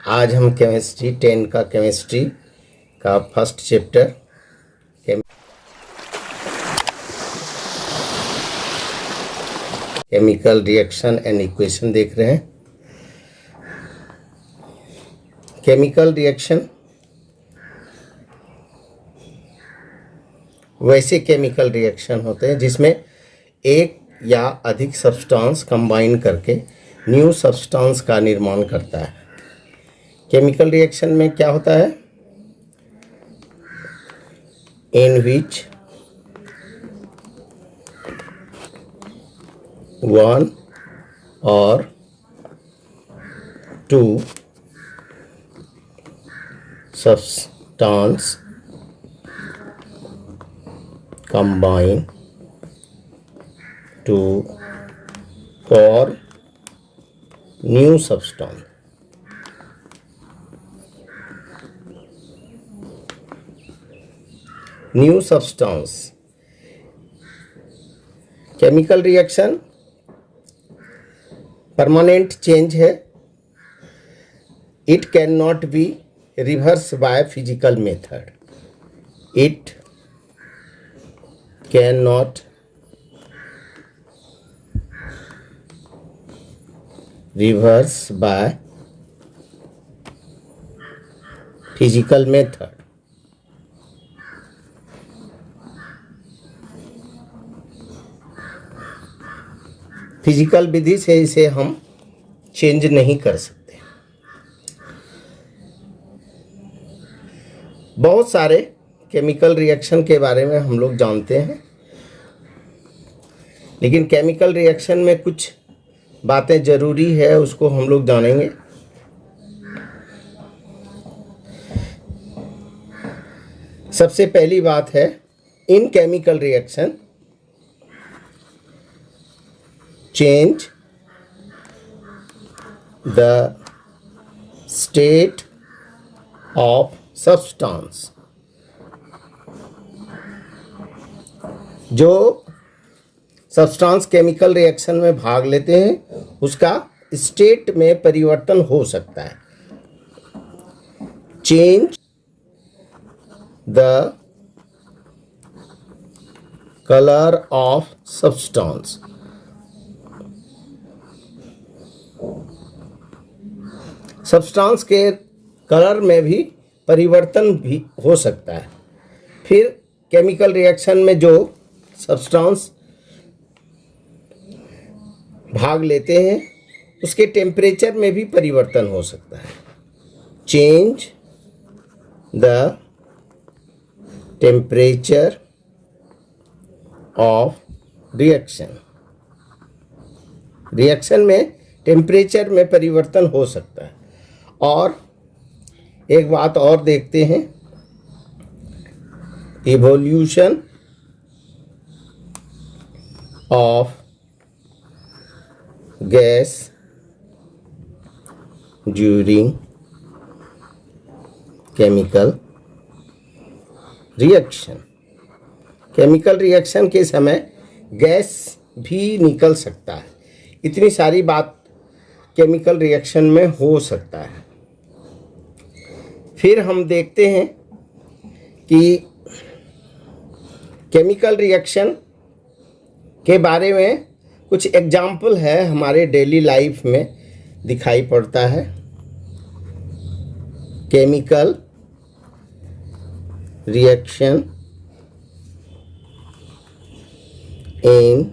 आज हम केमिस्ट्री 10 का केमिस्ट्री का first chapter chemical reaction and equation देख रहे हैं। केमिकल रिएक्शन वैसे केमिकल रिएक्शन होते हैं जिसमें एक या अधिक सब्सटेंस कंबाइन करके न्यू सब्सटेंस का निर्माण करता है। केमिकल रिएक्शन में क्या होता है? इन विच वन और two substance combine to form new substance. New substance. Chemical reaction permanent change है। It can not be reverse by physical method. It cannot reverse by physical method. Physical विधि से इसे हम change नहीं कर सकते। बहुत सारे केमिकल रिएक्शन के बारे में हम लोग जानते हैं, लेकिन केमिकल रिएक्शन में कुछ बातें ज़रूरी है, उसको हम लोग जानेंगे। सबसे पहली बात है, इन chemical reaction change the state of substance. जो सब्सटेंस केमिकल रिएक्शन में भाग लेते हैं उसका स्टेट में परिवर्तन हो सकता है। Change the colour of substance. Substance के कलर में भी परिवर्तन भी हो सकता है। फिर केमिकल रिएक्शन में जो सब्सटेंस भाग लेते हैं उसके टेम्परेचर में भी परिवर्तन हो सकता है। Change the temperature of reaction. Reaction में टेम्परेचर में परिवर्तन हो सकता है। और एक बात और देखते हैं, evolution of gas during chemical reaction. Chemical reaction के समय गैस भी निकल सकता है। इतनी सारी बात केमिकल रिएक्शन में हो सकता है। फिर हम देखते हैं कि केमिकल रिएक्शन के बारे में कुछ एग्जाम्पल है, हमारे डेली लाइफ में दिखाई पड़ता है। Chemical reaction in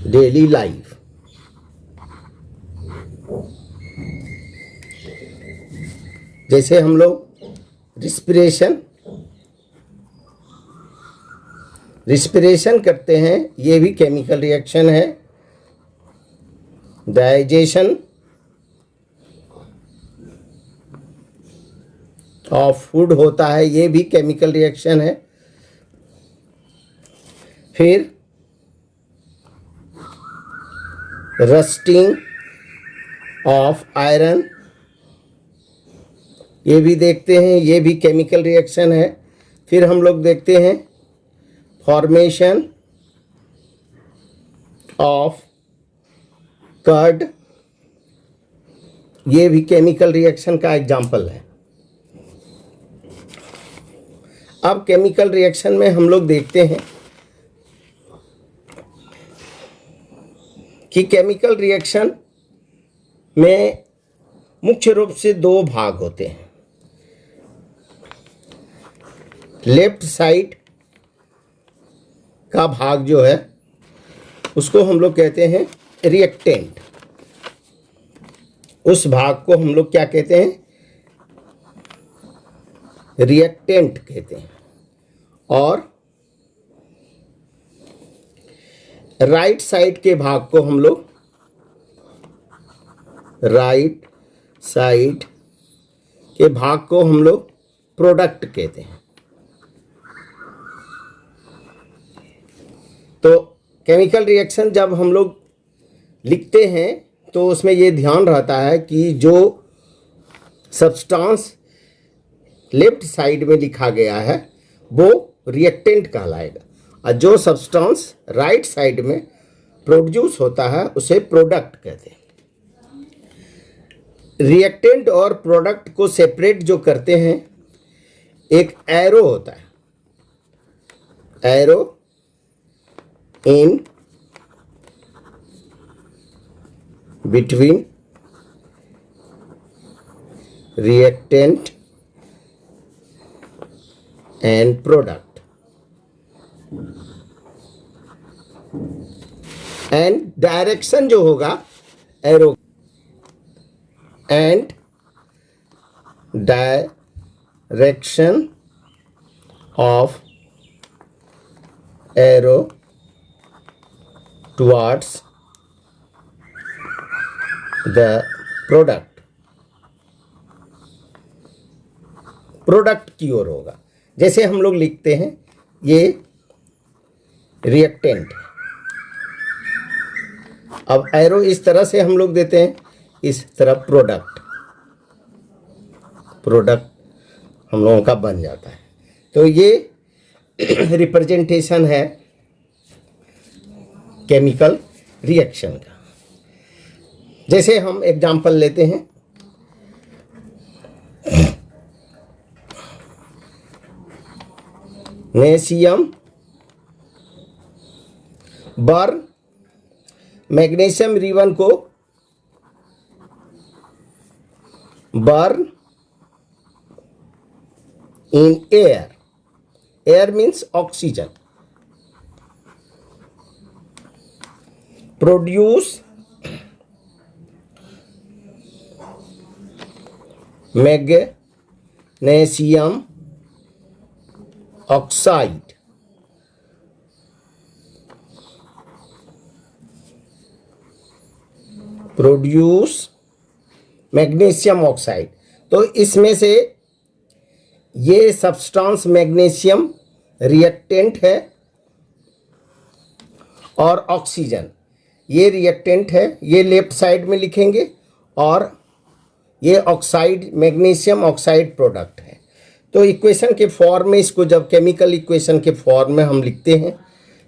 daily life. जैसे हम लोग रिस्पिरेशन करते हैं, ये भी केमिकल रिएक्शन है। डाइजेशन ऑफ फूड होता है, ये भी केमिकल रिएक्शन है। फिर रस्टिंग ऑफ आयरन, ये भी देखते हैं, ये भी केमिकल रिएक्शन है। फिर हम लोग देखते हैं फॉर्मेशन ऑफ कर्ड ये भी केमिकल रिएक्शन का एग्जाम्पल है। अब केमिकल रिएक्शन में हम लोग देखते हैं कि केमिकल रिएक्शन में मुख्य रूप से दो भाग होते हैं। लेफ्ट साइड का भाग जो है उसको हम लोग कहते हैं रिएक्टेंट। उस भाग को हम लोग क्या कहते हैं? रिएक्टेंट कहते हैं। और राइट साइड के भाग को हम लोग प्रोडक्ट कहते हैं। तो केमिकल रिएक्शन जब हम लोग लिखते हैं तो उसमें ये ध्यान रहता है कि जो सब्सटेंस लेफ्ट साइड में लिखा गया है वो रिएक्टेंट कहलाएगा, और जो सब्सटेंस राइट साइड में प्रोड्यूस होता है उसे प्रोडक्ट कहते हैं। रिएक्टेंट और प्रोडक्ट को सेपरेट जो करते हैं, एक एरो होता है, arrow in between reactant and product, and direction जो होगा arrow, and direction of arrow towards the product, product की ओर होगा। जैसे हम लोग लिखते हैं ये रिएक्टेंट, अब एरो इस तरह से हम लोग देते हैं, इस तरह प्रोडक्ट हम लोगों का बन जाता है। तो ये रिप्रेजेंटेशन है केमिकल रिएक्शन का। जैसे हम एग्जाम्पल लेते हैं, मैग्नीशियम बर्न मैग्नीशियम रिबन को burn in air, air means oxygen, produce magnesium oxide, produce magnesium oxide. तो इसमें से ये सब्सटेंस मैग्नीशियम रिएक्टेंट है और ऑक्सीजन ये रिएक्टेंट है, ये लेफ्ट साइड में लिखेंगे, और ये ऑक्साइड मैग्नीशियम ऑक्साइड प्रोडक्ट है। तो इक्वेशन के फॉर्म में इसको जब केमिकल इक्वेशन के फॉर्म में हम लिखते हैं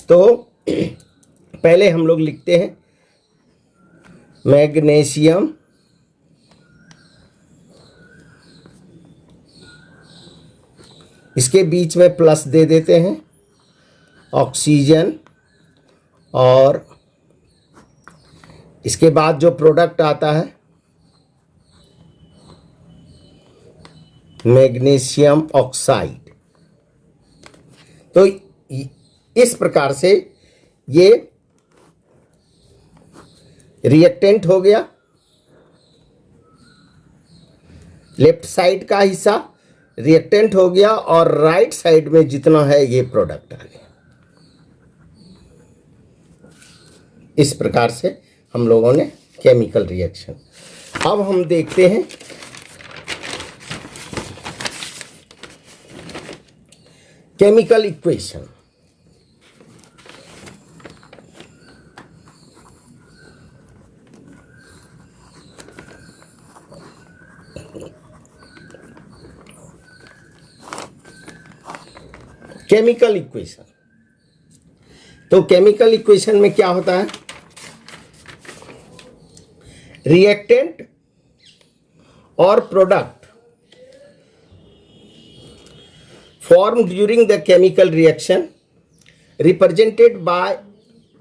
तो पहले हम लोग लिखते हैं मैग्नीशियम इसके बीच में प्लस दे देते हैं, ऑक्सीजन, और इसके बाद जो प्रोडक्ट आता है मैग्नीशियम ऑक्साइड। तो इस प्रकार से ये रिएक्टेंट हो गया, लेफ्ट साइड का हिस्सा रिएक्टेंट हो गया, और राइट साइड में जितना है ये प्रोडक्ट आ गया। इस प्रकार से हम लोगों ने केमिकल रिएक्शन। अब हम देखते हैं केमिकल इक्वेशन। केमिकल इक्वेशन, तो केमिकल इक्वेशन में क्या होता है? Reactant or product formed during the chemical reaction represented by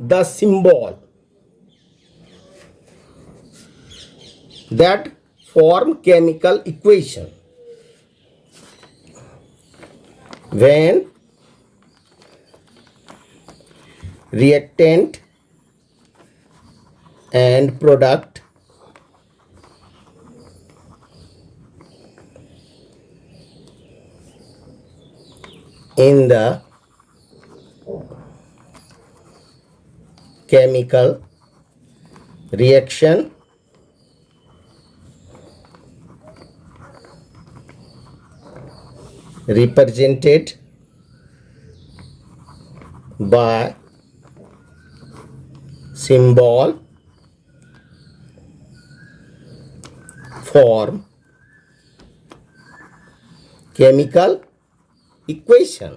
the symbol that form chemical equation. When reactant and product in the chemical reaction represented by symbol form chemical equation.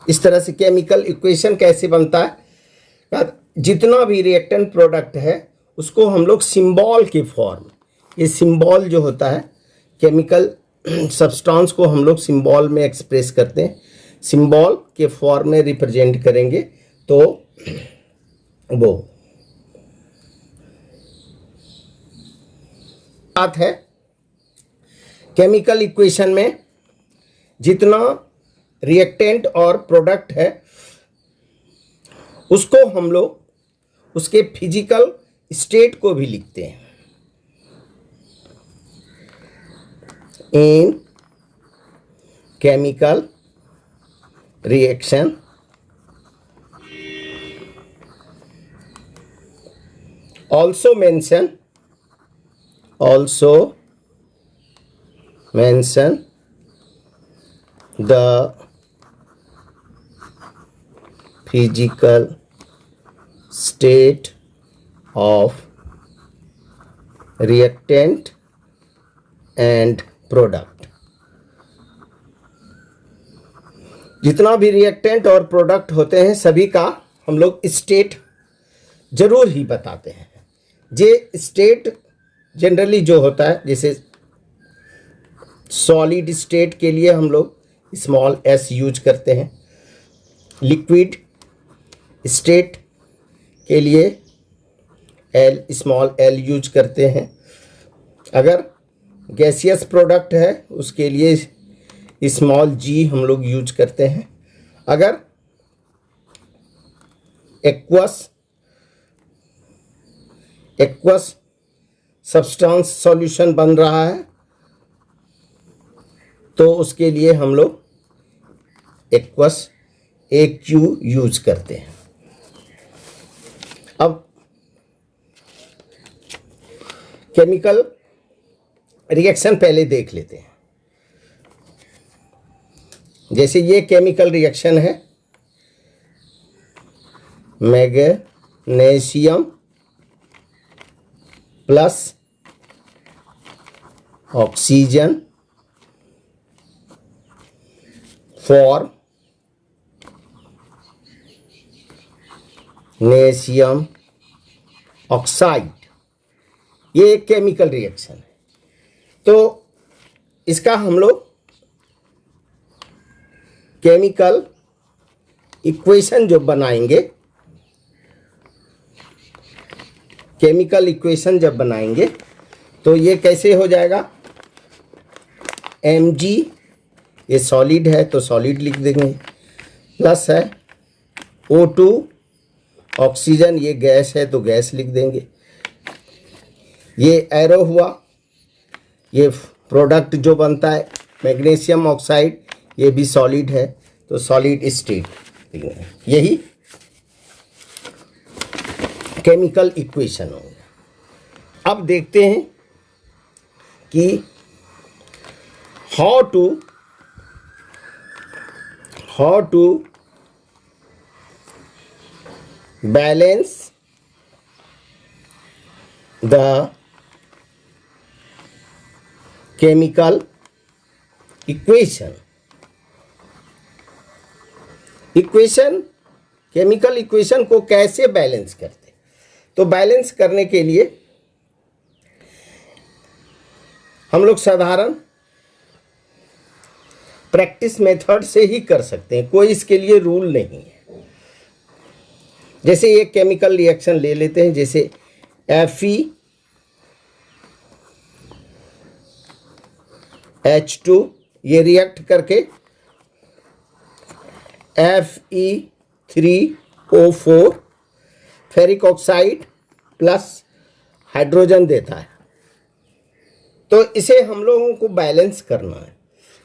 इस तरह से chemical equation कैसे बनता है, जितना भी reactant product है उसको हम लोग सिंबल के फॉर्म, ये सिंबल जो होता है केमिकल सब्सटेंस को हम लोग सिंबल में एक्सप्रेस करते हैं, सिंबल के फॉर्म में रिप्रेजेंट करेंगे तो वो बात है। केमिकल इक्वेशन में जितना रिएक्टेंट और प्रोडक्ट है उसको हम लोग उसके फिजिकल स्टेट को भी लिखते हैं। इन chemical reaction also mention the physical state of reactant and product। जितना भी रिएक्टेंट और प्रोडक्ट होते हैं सभी का हम लोग स्टेट जरूर ही बताते हैं। ये स्टेट जनरली जो होता है, जैसे सॉलिड स्टेट के लिए हम लोग स्मॉल s यूज करते हैं, लिक्विड स्टेट के लिए l स्मॉल l यूज करते हैं, अगर गैसियस प्रोडक्ट है उसके लिए स्मॉल g हम लोग यूज करते हैं, अगर एक्वस सब्सटेंस सॉल्यूशन बन रहा है तो उसके लिए हम लोग एक्वस AQ यूज करते हैं। अब केमिकल रिएक्शन पहले देख लेते हैं। जैसे ये केमिकल रिएक्शन है, मैग्नीशियम प्लस ऑक्सीजन फॉर नेशियम ऑक्साइड, ये एक केमिकल रिएक्शन है। तो इसका हम लोग केमिकल इक्वेशन जो बनाएंगे, केमिकल इक्वेशन जब बनाएंगे तो ये कैसे हो जाएगा, Mg, ये सॉलिड है तो सॉलिड लिख देंगे, प्लस है O2, ऑक्सीजन ये गैस है तो गैस लिख देंगे, ये एरो हुआ, ये प्रोडक्ट जो बनता है मैग्नीशियम ऑक्साइड ये भी सॉलिड है तो सॉलिड स्टेट, यही केमिकल इक्वेशन हो गया। अब देखते हैं कि how to balance the chemical equation. Chemical equation को कैसे बैलेंस करते, तो बैलेंस करने के लिए हम लोग साधारण प्रैक्टिस मेथड से ही कर सकते हैं, कोई इसके लिए रूल नहीं है। जैसे एक केमिकल रिएक्शन ले लेते हैं, जैसे FeH2, ये रिएक्ट करके Fe3O4 ferric oxide plus hydrogen देता है। तो इसे हम लोगों को बैलेंस करना है।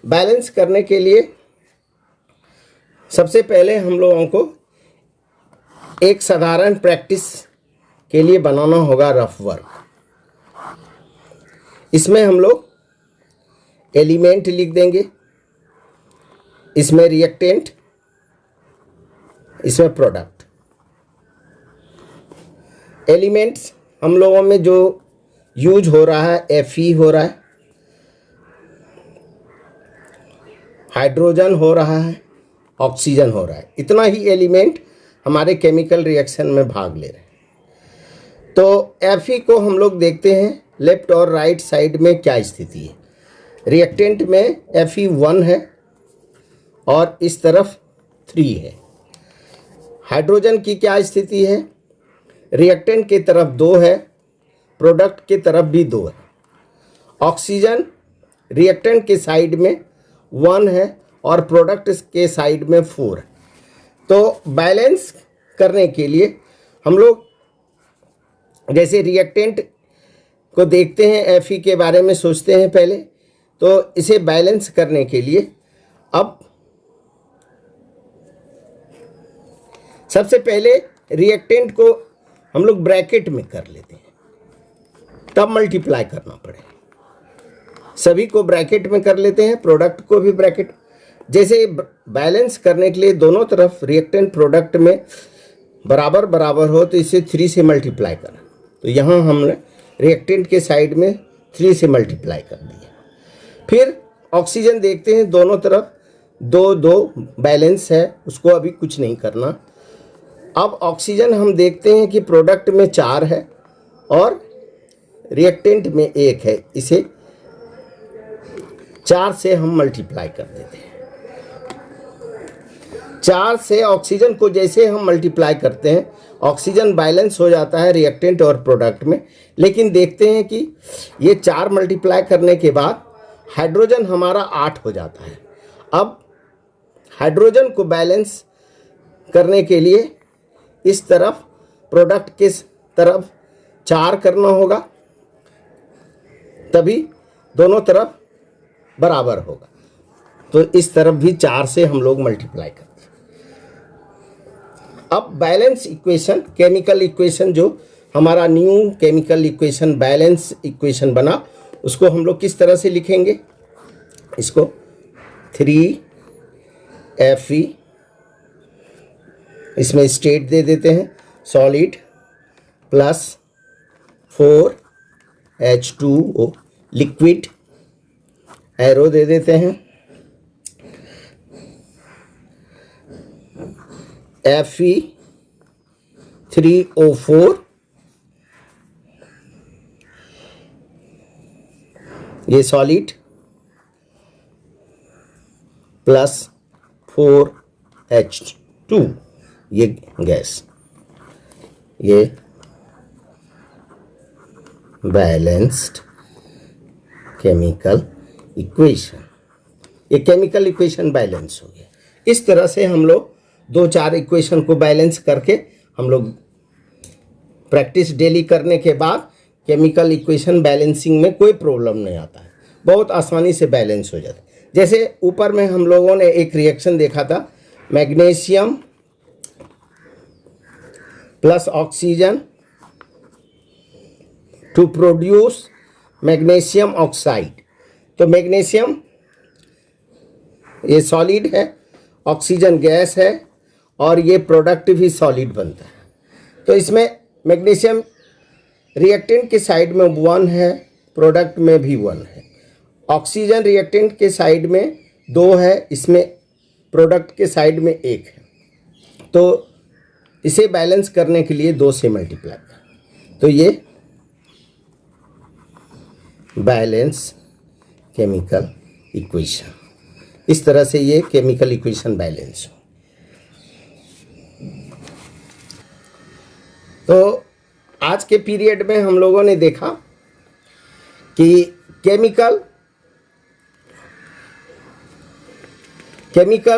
बैलेंस करने के लिए सबसे पहले हम लोगों को एक साधारण प्रैक्टिस के लिए बनाना होगा रफ वर्क। इसमें हम लोग एलिमेंट लिख देंगे, इसमें रिएक्टेंट, इसमें प्रोडक्ट। एलिमेंट्स हम लोगों में जो यूज हो रहा है, Fe हो रहा है, हाइड्रोजन हो रहा है, ऑक्सीजन हो रहा है। इतना ही एलिमेंट हमारे केमिकल रिएक्शन में भाग ले रहे हैं। तो Fe को हम लोग देखते हैं लेफ्ट और राइट साइड में क्या स्थिति है। रिएक्टेंट में Fe1 है और इस तरफ 3 है। हाइड्रोजन की क्या स्थिति है? रिएक्टेंट की तरफ 2 है, प्रोडक्ट की तरफ भी 2 है। ऑक्सीजन रिएक्टेंट के साइड में 1 है और प्रोडक्ट के साइड में 4 है। तो बैलेंस करने के लिए हम लोग जैसे रिएक्टेंट को देखते हैं, Fe के बारे में सोचते हैं पहले, तो इसे बैलेंस करने के लिए अब सबसे पहले रिएक्टेंट को हम लोग ब्रैकेट में कर लेते हैं, तब मल्टीप्लाई करना पड़ेगा। सभी को ब्रैकेट में कर लेते हैं, प्रोडक्ट को भी ब्रैकेट। जैसे बैलेंस करने के लिए दोनों तरफ रिएक्टेंट प्रोडक्ट में बराबर बराबर हो तो इसे 3 से मल्टीप्लाई करें। तो यहाँ हमने रिएक्टेंट के साइड में 3 से मल्टीप्लाई कर दिया। फिर ऑक्सीजन देखते हैं, दोनों तरफ 2-2 बैलेंस है, उसको अभी कुछ नहीं करना। अब ऑक्सीजन हम देखते हैं कि प्रोडक्ट में 4 है और रिएक्टेंट में 1 है। इसे 4 से हम मल्टीप्लाई कर देते हैं। 4 से ऑक्सीजन को जैसे हम मल्टीप्लाई करते हैं, ऑक्सीजन बैलेंस हो जाता है रिएक्टेंट और प्रोडक्ट में। लेकिन देखते हैं कि ये 4 मल्टीप्लाई करने के बाद हाइड्रोजन हमारा 8 हो जाता है। अब हाइड्रोजन को बैलेंस करने के लिए इस तरफ प्रोडक्ट के तरफ 4 करना होगा, तभी दोनों तरफ बराबर होगा। तो इस तरफ भी 4 से हम लोग मल्टीप्लाई करते हैं। अब बैलेंस इक्वेशन, केमिकल इक्वेशन, जो हमारा new chemical equation balance equation बना, उसको हम लोग किस तरह से लिखेंगे? इसको 3Fe, इसमें स्टेट दे देते हैं solid, plus 4H2O liquid, arrow दे देते हैं, Fe3O4, ये सॉलिड, प्लस 4H2, ये गैस। ये बैलेंस्ड केमिकल इक्वेशन, ये केमिकल इक्वेशन बैलेंस हो गया। इस तरह से हम लोग 2-4 इक्वेशन को बैलेंस करके हम लोग प्रैक्टिस डेली करने के बाद केमिकल इक्वेशन बैलेंसिंग में कोई प्रॉब्लम नहीं आता है, बहुत आसानी से बैलेंस हो जाता है। जैसे ऊपर में हम लोगों ने एक रिएक्शन देखा था, magnesium plus oxygen to produce magnesium oxide. तो मैग्नीशियम ये सॉलिड है, ऑक्सीजन गैस है और ये प्रोडक्ट भी सॉलिड बनता है। तो इसमें मैग्नीशियम रिएक्टेंट के साइड में 1 है, प्रोडक्ट में भी 1 है। ऑक्सीजन रिएक्टेंट के साइड में 2 है, इसमें प्रोडक्ट के साइड में 1 है। तो इसे बैलेंस करने के लिए 2 से मल्टीप्लाई, तो ये बैलेंस केमिकल इक्वेशन। इस तरह से ये केमिकल इक्वेशन बैलेंस हो। तो आज के पीरियड में हम लोगों ने देखा कि केमिकल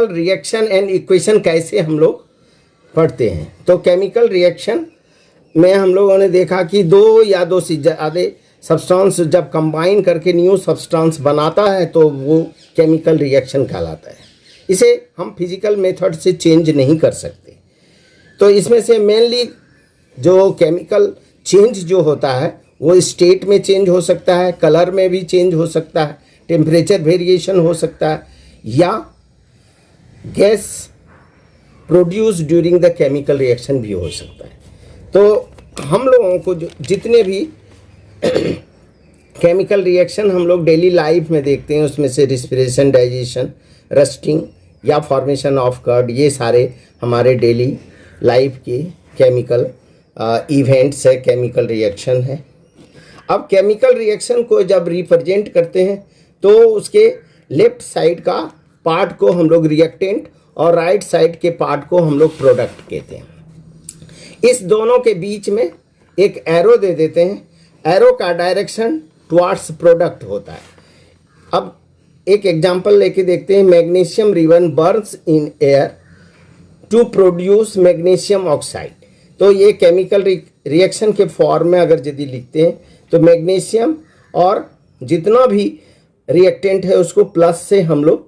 रिएक्शन एंड इक्वेशन कैसे हम लोग पढ़ते हैं। तो केमिकल रिएक्शन में हम लोगों ने देखा कि दो या दो से ज़्यादा सब्सटेंस जब कंबाइन करके न्यू सब्सटेंस बनाता है तो वो केमिकल रिएक्शन कहलाता है। इसे हम फिजिकल मेथड से चेंज नहीं कर सकते। तो इसमें से मेनली जो केमिकल चेंज जो होता है वो स्टेट में चेंज हो सकता है, कलर में भी चेंज हो सकता है, टेम्परेचर वेरिएशन हो सकता है, या gas produce during the chemical reaction भी हो सकता है। तो हम लोगों को जितने भी केमिकल रिएक्शन हम लोग डेली लाइफ में देखते हैं, उसमें से रिस्पिरेशन, डाइजेशन, रस्टिंग या फॉर्मेशन ऑफ कर्ड, ये सारे हमारे डेली लाइफ के केमिकल इवेंट्स है, केमिकल रिएक्शन है। अब केमिकल रिएक्शन को जब रिप्रेजेंट करते हैं तो उसके लेफ्ट साइड का पार्ट को हम लोग रिएक्टेंट और राइट साइड के पार्ट को हम लोग प्रोडक्ट कहते हैं। इस दोनों के बीच में एक एरो दे देते हैं। एरो का डायरेक्शन टुवार्ड्स प्रोडक्ट होता है। अब एक एग्जांपल लेके देखते हैं। Magnesium ribbon burns in air to produce magnesium oxide. तो ये केमिकल रिएक्शन के फॉर्म में अगर यदि लिखते हैं तो मैग्नीशियम और जितना भी रिएक्टेंट है उसको प्लस से हम लोग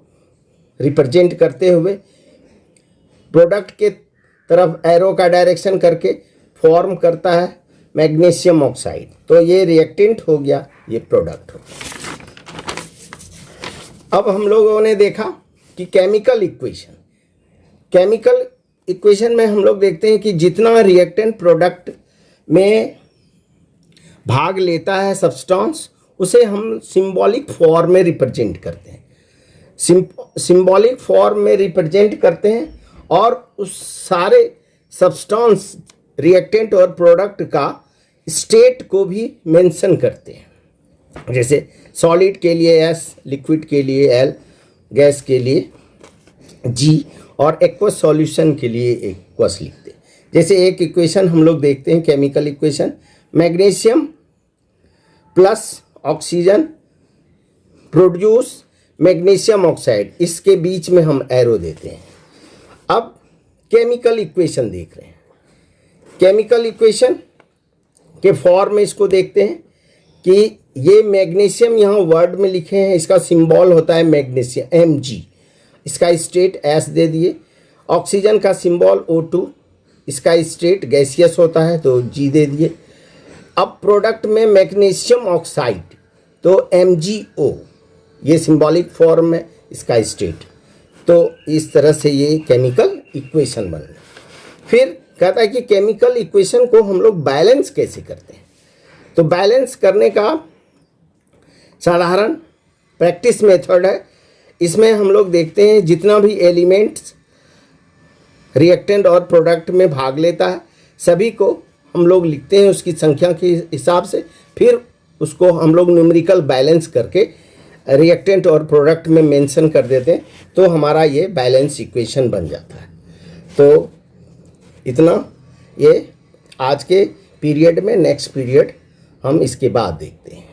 रिप्रेजेंट करते हुए प्रोडक्ट के तरफ एरो का डायरेक्शन करके फॉर्म करता है मैग्नीशियम ऑक्साइड। तो ये रिएक्टेंट हो गया, ये प्रोडक्ट हो गया। अब हम लोगों ने देखा कि केमिकल इक्वेशन में हम लोग देखते हैं कि जितना रिएक्टेंट प्रोडक्ट में भाग लेता है सब्सटेंस, उसे हम सिंबॉलिक फॉर्म में रिप्रेजेंट करते हैं। सिंबॉलिक फॉर्म में रिप्रेजेंट करते हैं और उस सारे सब्सटेंस रिएक्टेंट और प्रोडक्ट का स्टेट को भी मेंशन करते हैं। जैसे सॉलिड के लिए S, लिक्विड के लिए L, गैस के लिए G और एक्वस सॉल्यूशन के लिए एक्वस लिखते हैं। जैसे एक इक्वेशन हम लोग देखते हैं, chemical equation, magnesium plus oxygen produce magnesium oxide, इसके बीच में हम एरो देते हैं। अब केमिकल इक्वेशन देख रहे हैं। केमिकल इक्वेशन के फॉर्म में इसको देखते हैं कि ये मैग्नीशियम यहाँ वर्ड में लिखे हैं, इसका सिंबल होता है मैग्नीशियम Mg, इसका स्टेट S दे दिए। ऑक्सीजन का सिंबल O2, इसका स्टेट गैसियस होता है तो G दे दिए। अब प्रोडक्ट में मैग्नीशियम ऑक्साइड तो MgO, ये सिंबॉलिक फॉर्म में इसका स्टेट। तो इस तरह से ये केमिकल इक्वेशन बन गया। फिर कहता है कि केमिकल इक्वेशन को हम लोग बैलेंस कैसे करते हैं। तो बैलेंस करने का साधारण प्रैक्टिस मेथड है। इसमें हम लोग देखते हैं जितना भी एलिमेंट्स रिएक्टेंट और प्रोडक्ट में भाग लेता है सभी को हम लोग लिखते हैं उसकी संख्या के हिसाब से, फिर उसको हम लोग न्यूमेरिकल बैलेंस करके रिएक्टेंट और प्रोडक्ट में मेंशन कर देते हैं, तो हमारा ये बैलेंस इक्वेशन बन जाता है। तो इतना ये आज के पीरियड में, नेक्स्ट पीरियड हम इसके बाद देखते हैं।